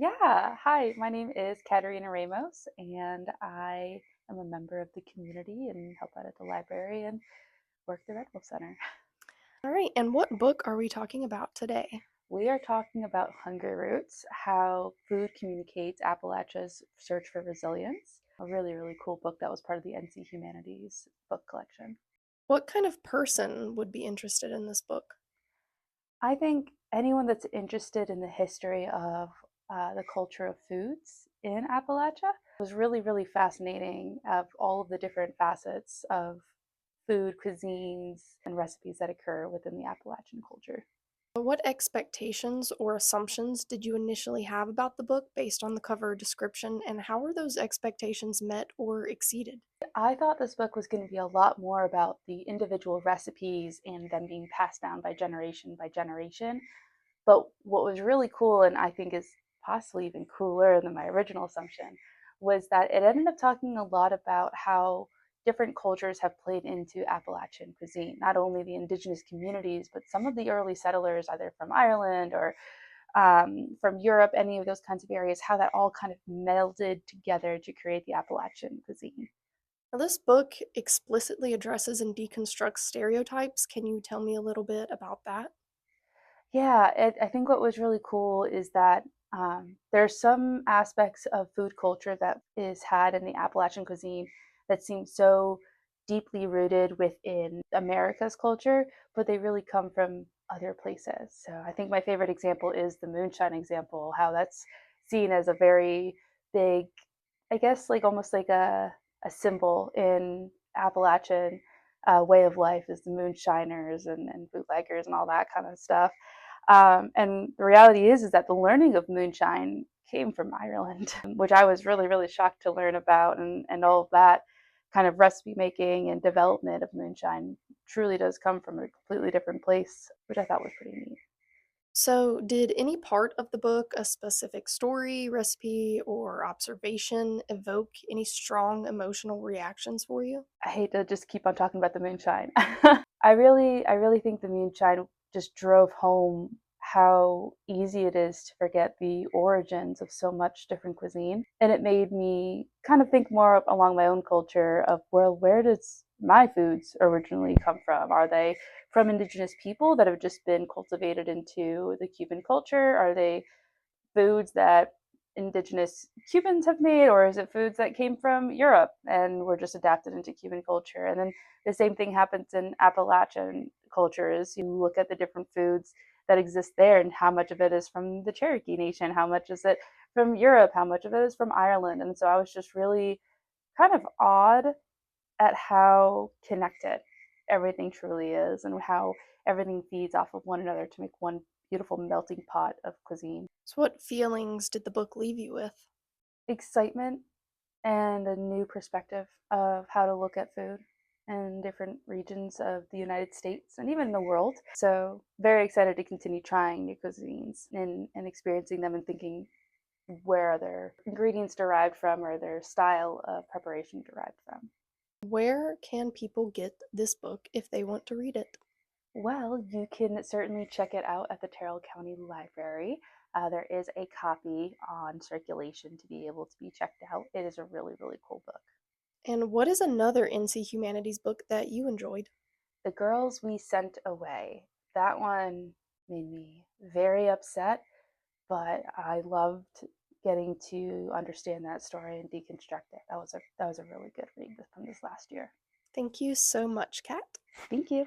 Yeah, hi, my name is Katerina Ramos, and I am a member of the community and help out at the library and work the Red Wolf Center. All right, and what book are we talking about today? We are talking about Hunger Roots, how food communicates Appalachia's search for resilience. A really, really cool book that was part of the NC Humanities book collection. What kind of person would be interested in this book? I think anyone that's interested in the history of the culture of foods in Appalachia was really, really fascinating of all of the different facets of food, cuisines, and recipes that occur within the Appalachian culture. What expectations or assumptions did you initially have about the book based on the cover description, and how were those expectations met or exceeded? I thought this book was going to be a lot more about the individual recipes and them being passed down by generation. But what was really cool, and I think is possibly even cooler than my original assumption, was that it ended up talking a lot about how different cultures have played into Appalachian cuisine. Not only the indigenous communities, but some of the early settlers, either from Ireland or from Europe, any of those kinds of areas, how that all kind of melded together to create the Appalachian cuisine. Now, this book explicitly addresses and deconstructs stereotypes. Can you tell me a little bit about that? Yeah, I think what was really cool is that there's some aspects of food culture that is had in the Appalachian cuisine that seem so deeply rooted within America's culture, but they really come from other places. So I think my favorite example is the moonshine example, how that's seen as a very big, I guess, like almost like a symbol in Appalachian way of life is the moonshiners and bootleggers and all that kind of stuff. And the reality is that the learning of moonshine came from Ireland, which I was really, really shocked to learn about, and all of that kind of recipe making and development of moonshine truly does come from a completely different place, which I thought was pretty neat. So, did any part of the book, a specific story, recipe, or observation, evoke any strong emotional reactions for you? I hate to just keep on talking about the moonshine. I really think the moonshine just drove home how easy it is to forget the origins of so much different cuisine. And it made me kind of think more along my own culture of, well, where does my foods originally come from? Are they from indigenous people that have just been cultivated into the Cuban culture? Are they foods that indigenous Cubans have made, or is it foods that came from Europe and were just adapted into Cuban culture? And then the same thing happens in Appalachian cultures. You look at the different foods that exist there and how much of it is from the Cherokee Nation, how much is it from Europe, how much of it is from Ireland. And so I was just really kind of awed at how connected everything truly is and how everything feeds off of one another to make one beautiful melting pot of cuisine. So, what feelings did the book leave you with? Excitement and a new perspective of how to look at food in different regions of the United States and even the world. So, very excited to continue trying new cuisines and experiencing them and thinking where are their ingredients derived from or their style of preparation derived from. Where can people get this book if they want to read it? Well, you can certainly check it out at the Tyrrell County Library. There is a copy on circulation to be able to be checked out. It is a really, really cool book. And what is another NC Humanities book that you enjoyed? The Girls We Sent Away. That one made me very upset, but I loved getting to understand that story and deconstruct it. That was a really good read from this last year. Thank you so much, Kat. Thank you.